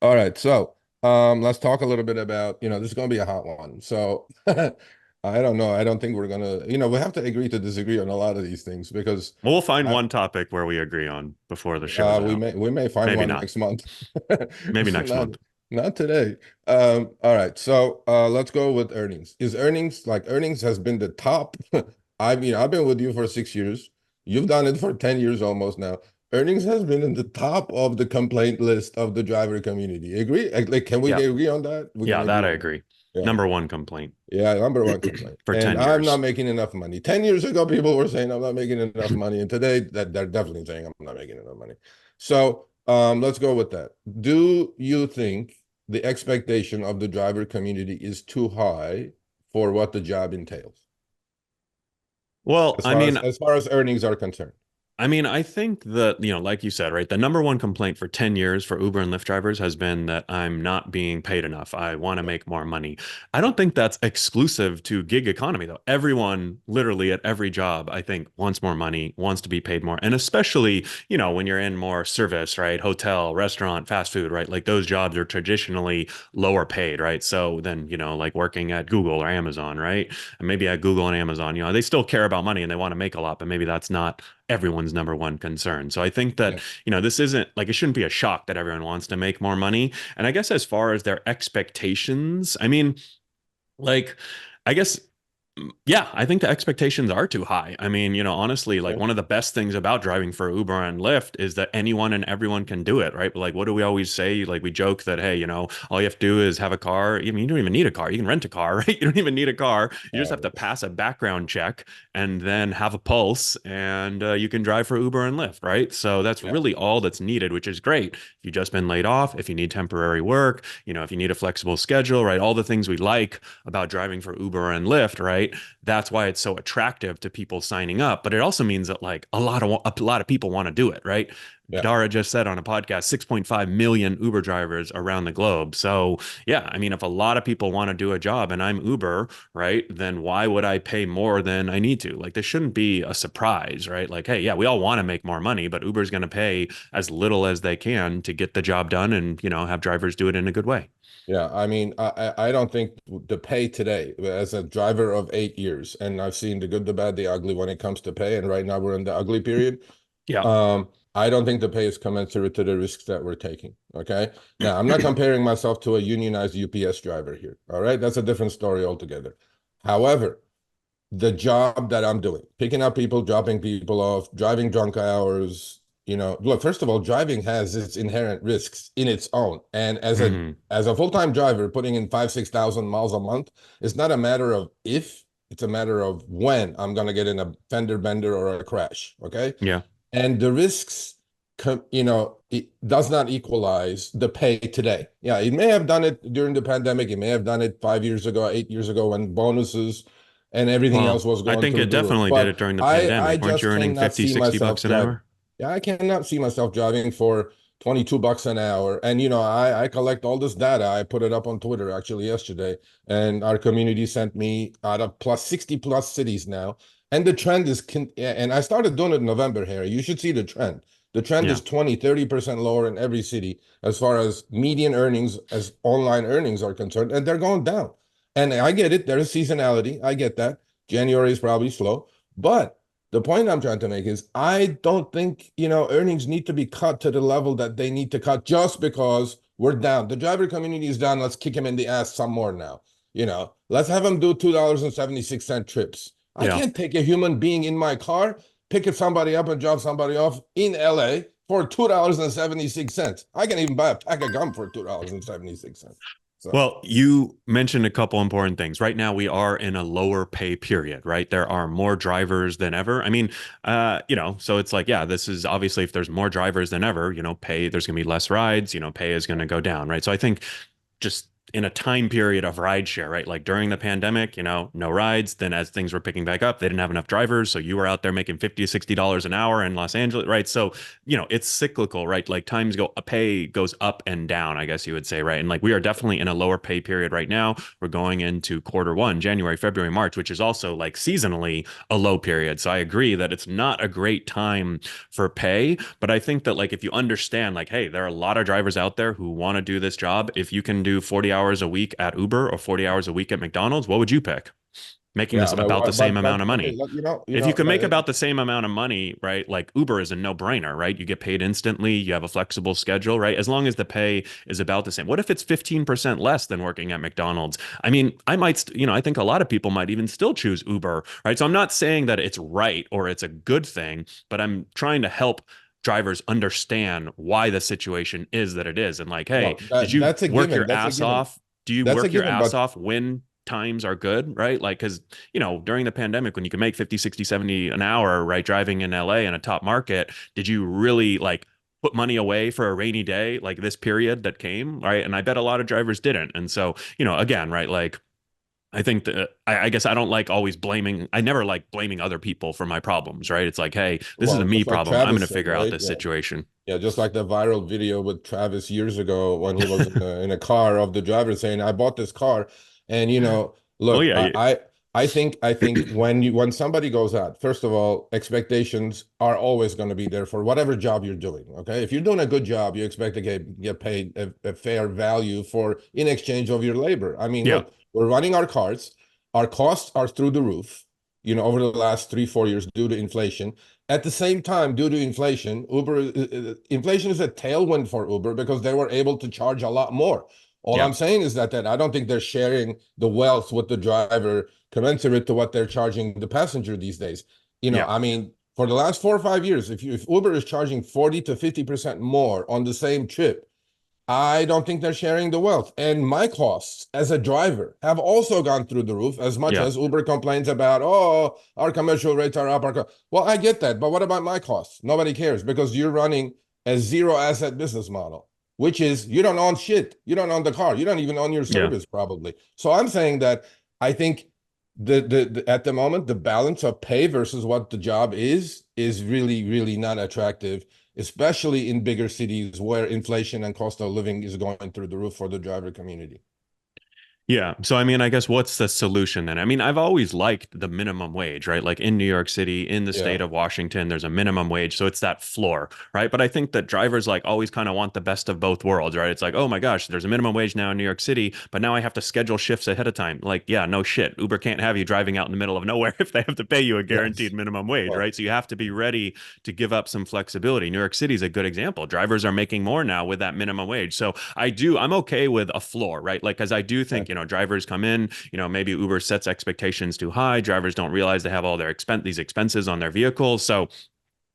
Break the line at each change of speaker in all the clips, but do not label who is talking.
All right, so let's talk a little bit about, this is going to be a hot one. So I don't know. I don't think we're gonna, we have to agree to disagree on a lot of these things because
We'll find
I,
one topic where we agree on before the show's
we
out.
may find
Maybe
one
not.
next month.
Maybe next
Not
month.
not today. All right, so let's go with earnings. Is earnings like earnings has been the top? I've been with you for 6 years. You've done it for 10 years almost now. Earnings has been in the top of the complaint list of the driver community. Agree? Like, can we
Yeah.
agree on that? We can
Yeah,
agree
that I
on that.
agree.
Yeah.
Number one complaint
Yeah, number one complaint.
for
And
10
I'm not
years.
making enough money. 10 years ago, people were saying I'm not making enough money. And today that they're definitely saying I'm not making enough money. So let's go with that. Do you think the expectation of the driver community is too high for what the job entails,
Well,
as far as earnings are concerned?
I think that, like you said, right, the number one complaint for 10 years for Uber and Lyft drivers has been that I'm not being paid enough. I want to
Yeah.
make more money. I don't think that's exclusive to gig economy, though. Everyone, literally at every job, I think, wants more money, wants to be paid more. And especially, when you're in more service, right, hotel, restaurant, fast food, right, like those jobs are traditionally lower paid, right? So then, like working at Google or Amazon, right? And maybe at Google and Amazon, they still care about money and they want to make a lot, but maybe that's not everyone's number one concern. So I think that,
Yeah.
this isn't like it shouldn't be a shock that everyone wants to make more money. And I guess as far as their expectations, like, I guess yeah, I think the expectations are too high. Honestly, like
Okay.
one of the best things about driving for Uber and Lyft is that anyone and everyone can do it, right? But like, what do we always say? Like, we joke that, hey, all you have to do is have a car. You don't even need a car. You can rent a car, right? You don't even need a car. You just have to
Yes.
pass a background check and then have a pulse, and you can drive for Uber and Lyft, right? So that's
Yeah.
really all that's needed, which is great. If you've just been laid off, if you need temporary work, if you need a flexible schedule, right? All the things we like about driving for Uber and Lyft, right? That's why it's so attractive to people signing up. But it also means that like a lot of people want to do it, right?
Yeah.
Dara just said on a podcast, 6.5 million Uber drivers around the globe. So yeah, if a lot of people want to do a job and I'm Uber, right, then why would I pay more than I need to? Like this shouldn't be a surprise, right? Like, hey, yeah, we all want to make more money, but Uber's going to pay as little as they can to get the job done and, have drivers do it in a good way.
Yeah, I don't think the pay today, as a driver of 8 years, and I've seen the good, the bad, the ugly when it comes to pay, and right now we're in the ugly period.
Yeah.
I don't think the pay is commensurate to the risks that we're taking. Okay. Now, I'm not comparing myself to a unionized UPS driver here. All right. That's a different story altogether. However, the job that I'm doing, picking up people, dropping people off, driving drunk hours, look, first of all, driving has its inherent risks in its own. And
Hmm.
as a full-time driver, putting in 6,000 miles a month, it's not a matter of if, it's a matter of when I'm gonna get in a fender bender or a crash. Okay.
Yeah.
And the risks, it does not equalize the pay today. Yeah, it may have done it during the pandemic. It may have done it 5 years ago, 8 years ago, when bonuses and everything else
Well,
was
I
going
think
through
it
the roof.
definitely did
But
it during the
I
pandemic. Weren't you
just
earning
cannot
50,
see
60
myself
bucks an
driving.
hour?
Yeah, I cannot see myself driving for $22 an hour. And I collect all this data. I put it up on Twitter actually yesterday, and our community sent me out of plus 60 plus cities now. And the trend is, and I started doing it in November, Harry. You should see the trend. The trend is
Yeah.
20, 30% lower in every city as far as median earnings, as online earnings are concerned, and they're going down. And I get it. There's seasonality. I get that. January is probably slow. But the point I'm trying to make is I don't think, earnings need to be cut to the level that they need to cut just because we're down. The driver community is down. Let's kick him in the ass some more now. Let's have him do $2.76 trips. I
Yeah.
can't take a human being in my car, pick somebody up and drop somebody off in LA for $2.76. I can even buy a pack of gum for $2.76. So
Well, you mentioned a couple important things. Right now, we are in a lower pay period, right? There are more drivers than ever. So it's like, yeah, this is obviously if there's more drivers than ever, there's going to be less rides, pay is going to go down, right? So I think just in a time period of rideshare, right? Like during the pandemic, no rides. Then as things were picking back up, they didn't have enough drivers. So you were out there making 50 to $60 an hour in Los Angeles, right? So, it's cyclical, right? Like pay goes up and down, I guess you would say, right? And like we are definitely in a lower pay period right now. We're going into quarter one, January, February, March, which is also like seasonally a low period. So I agree that it's not a great time for pay, but I think that like if you understand like, hey, there are a lot of drivers out there who want to do this job. If you can do 40 hours a week at Uber or 40 hours a week at McDonald's, what would you pick? Making
Yeah,
this about the same
but
amount of
okay,
money.
look,
If you can make about the same amount of money, right? Like Uber is a no-brainer, right? You get paid instantly, you have a flexible schedule, right? As long as the pay is about the same. What if it's 15% less than working at McDonald's? I mean, I think a lot of people might even still choose Uber, right? So I'm not saying that it's right or it's a good thing, but I'm trying to help drivers understand why the situation is that it is. And like, hey,
well,
did you
that's a
work
given.
your
That's a
ass
given.
off? Do you
That's a
work your
given.
ass
But
off when times are good, right? Like, because, during the pandemic, when you can make 50, 60, 70 an hour, right, driving in LA in a top market, did you really like put money away for a rainy day, like this period that came, right? And I bet a lot of drivers didn't. And so, again, right, like, I think that I guess I don't like always blaming. I never like blaming other people for my problems, right? It's like, hey, this is a
well,
me
just like
problem. I'm going
Travis
to
said,
figure out
right?
this
Yeah.
situation.
Yeah, just like the viral video with Travis years ago when he was in a car of the driver saying, "I bought this car," and
Well,
look,
yeah, yeah,
I think when somebody goes out, first of all, expectations are always going to be there for whatever job you're doing. Okay, if you're doing a good job, you expect to get paid a fair value for in exchange of your labor. I mean,
yeah,
look, we're running our cars, our costs are through the roof. Over the last 3, 4 years due to inflation. At the same time, due to inflation, inflation is a tailwind for Uber because they were able to charge a lot more. All
yeah,
I'm saying is that I don't think they're sharing the wealth with the driver commensurate to what they're charging the passenger these days.
yeah,
I mean, for the last 4 or 5 years, if Uber is charging 40 to 50% more on the same trip, I don't think they're sharing the wealth. And my costs as a driver have also gone through the roof as much
yeah,
as Uber complains about, oh, our commercial rates are up. Well, I get that. But what about my costs? Nobody cares because you're running a zero asset business model, which is you don't own shit. You don't own the car. You don't even own your
yeah.
service, probably. So I'm saying that I think at the moment, the balance of pay versus what the job is really, really not attractive, especially in bigger cities where inflation and cost of living is going through the roof for the driver community.
Yeah. So, I mean, I guess what's the solution then? I mean, I've always liked the minimum wage, right? Like in New York City, in the
Yeah.
state of Washington, there's a minimum wage. So it's that floor, right? But I think that drivers like always kind of want the best of both worlds, right? It's like, oh my gosh, there's a minimum wage now in New York City, but now I have to schedule shifts ahead of time. Like, yeah, no shit. Uber can't have you driving out in the middle of nowhere if they have to pay you a
Yes.
guaranteed minimum wage,
Well,
right? So you have to be ready to give up some flexibility. New York City is a good example. Drivers are making more now with that minimum wage. So I'm okay with a floor, right? Like, because I do
yeah.
think, drivers come in, maybe Uber sets expectations too high. Drivers don't realize they have all these expenses on their vehicles. So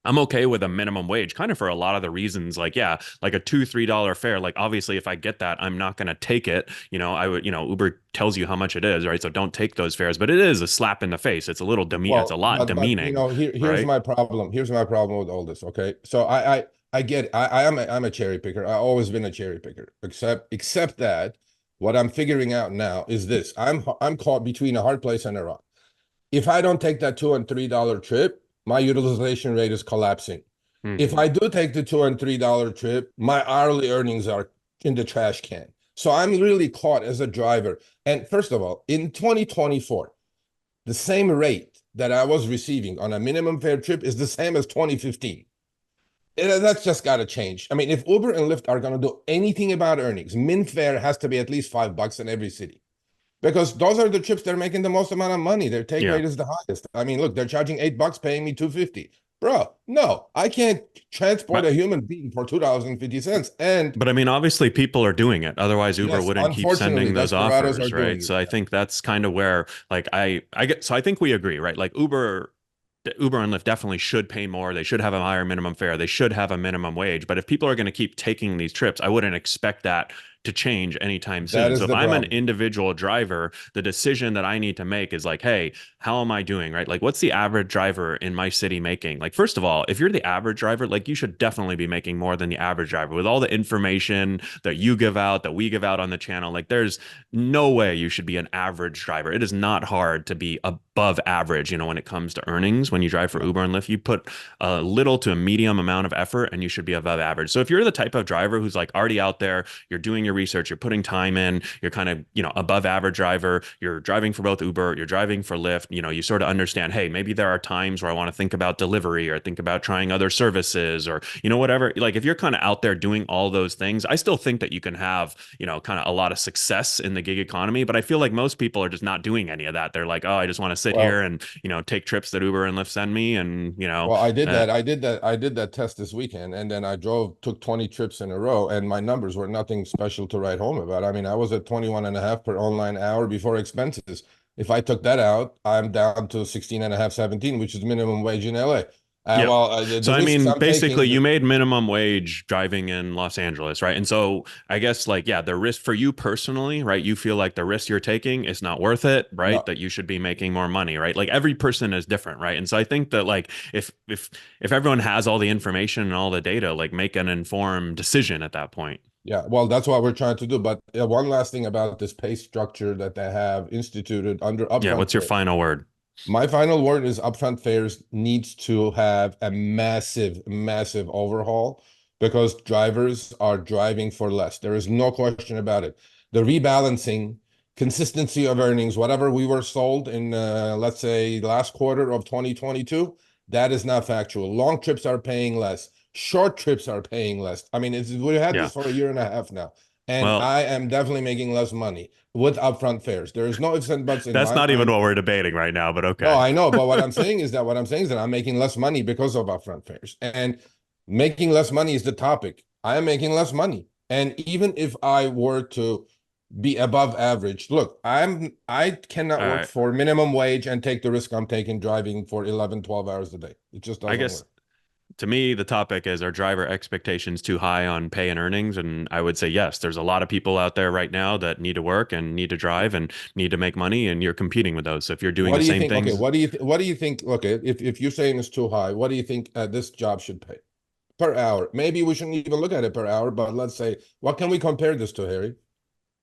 I'm okay with a minimum wage kind of for a lot of the reasons like, yeah, like a $2, $3 fare. Like, obviously, if I get that, I'm not going to take it. I would, Uber tells you how much it is, right? So don't take those fares, but it is a slap in the face. It's a little it's a
Well,
lot
but
demeaning,
here's
right?
my problem. Here's my problem with all this. Okay, so I get I'm a cherry picker. I've always been a cherry picker. Except that what I'm figuring out now is this: I'm caught between a hard place and a rock. If I don't take that $2 and $3 trip, my utilization rate is collapsing. If
Hmm.
I do take the $2 and $3 trip, my hourly earnings are in the trash can. So I'm really caught as a driver. And first of all, in 2024, the same rate that I was receiving on a minimum fare trip is the same as 2015. That's just got to change. I mean, if Uber and Lyft are going to do anything about earnings, min fare has to be at least $5 in every city because those are the trips they're making the most amount of money. Their take
Yeah.
rate is the highest. I mean, look, they're charging $8, paying me 250. Bro, no, I can't transport
But
a human being for $2.50. And
But I mean, obviously people are doing it. Otherwise, Uber
yes,
wouldn't keep
unfortunately,
sending those
desperados are
offers, right?
doing it.
So I
Yeah.
think that's kind of where like I get so I think we agree, right? Like Uber and Lyft definitely should pay more. They should have a higher minimum fare. They should have a minimum wage. But if people are going to keep taking these trips, I wouldn't expect that to change anytime
That
soon.
is
So if
the
I'm an
problem.
individual driver, the decision that I need to make is like, hey, how am I doing, right? Like, what's the average driver in my city making? Like, first of all, if you're the average driver, like, you should definitely be making more than the average driver with all the information that you give out, that we give out on the channel. Like, there's no way you should be an average driver. It is not hard to be above average, when it comes to earnings. When you drive for
Yeah.
Uber and Lyft, you put a little to a medium amount of effort and you should be above average. So if you're the type of driver who's like already out there, you're doing your research, you're putting time in, you're kind of, above average driver, you're driving for both Uber, you're driving for Lyft, you sort of understand, hey, maybe there are times where I want to think about delivery or think about trying other services or, whatever. Like if you're kind of out there doing all those things, I still think that you can have, kind of a lot of success in the gig economy. But I feel like most people are just not doing any of that. They're like, oh, I just want to sit here
Well,
and, take trips that Uber and Lyft send me. And,
well, I did that. I did that test this weekend, and then I took 20 trips in a row, and my numbers were nothing special to write home about. I mean, I was at 21 and a half per online hour before expenses. If I took that out, I'm down to 16 and a half, 17, which is minimum wage in LA.
Yep.
The
So, I
risks
mean,
I'm
basically,
taking,
you made minimum wage driving in Los Angeles, right? And so, I guess, like, yeah, the risk for you personally, right? You feel like the risk you're taking is not worth it, right?
no,
That you should be making more money, right? Like, every person is different, right? And so, I think that, like, if everyone has all the information and all the data, like, make an informed decision at that point.
yeah, well, that's what we're trying to do. But one last thing about this pay structure that they have instituted under
Yeah.
upfront
What's your
pay.
final word?
My final word is upfront fares needs to have a massive, massive overhaul because drivers are driving for less. There is no question about it. The rebalancing, consistency of earnings, whatever we were sold in, let's say, last quarter of 2022, that is not factual. Long trips are paying less. Short trips are paying less. I mean, we had
Yeah.
this for a year and a half now, and
Well,
I am definitely making less money with upfront fares. There is no ifs and buts in
that's
my
not even
mind.
what we're debating right now, but
No,
okay.
I know, but what I'm saying is that I'm making less money because of upfront fares. And making less money is the topic. I am making less money. And even if I were to be above average, look, I cannot
All
work
right.
for minimum wage and take the risk I'm taking driving for 11, 12 hours a day. It just
I
doesn't
guess
work.
to me, the topic is, are driver expectations too high on pay and earnings? And I would say yes. There's a lot of people out there right now that need to work and need to drive and need to make money, and you're competing with those. So if you're doing
What
the
do you
same
think? Okay,
things,
what do you think? Okay, if you're saying it's too high, what do you think this job should pay per hour? Maybe we shouldn't even look at it per hour, but let's say, what can we compare this to, Harry?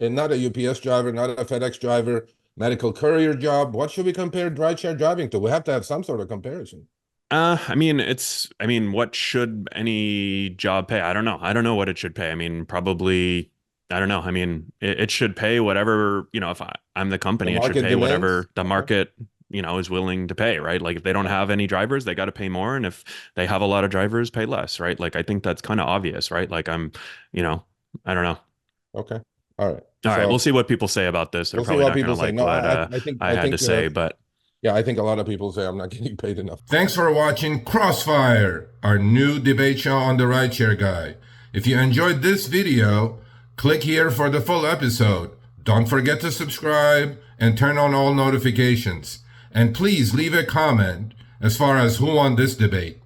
And not a UPS driver, not a FedEx driver, medical courier job. What should we compare rideshare driving to? We have to have some sort of comparison.
I mean, what should any job pay? I don't know. I don't know what it should pay. I mean, probably, I don't know. I mean, it should pay whatever, if I'm the
The
company, it should
market
pay
demands.
whatever the
Okay.
market, is willing to pay, right? Like if they don't have any drivers, they got to pay more. And if they have a lot of drivers, pay less, right? Like I think that's kind of obvious, right? Like you know, I don't know.
Okay. All right.
All right, we'll
So
see what people say about this. They're
we'll see
probably
what
not going
people
to
say.
like
No,
what I
I
had to
think
say, but
yeah, I think a lot of people say I'm not getting paid enough. Thanks for watching Crossfire, our new debate show on the Rideshare Guy. If you enjoyed this video, click here for the full episode. Don't forget to subscribe and turn on all notifications. And please leave a comment as far as who won this debate.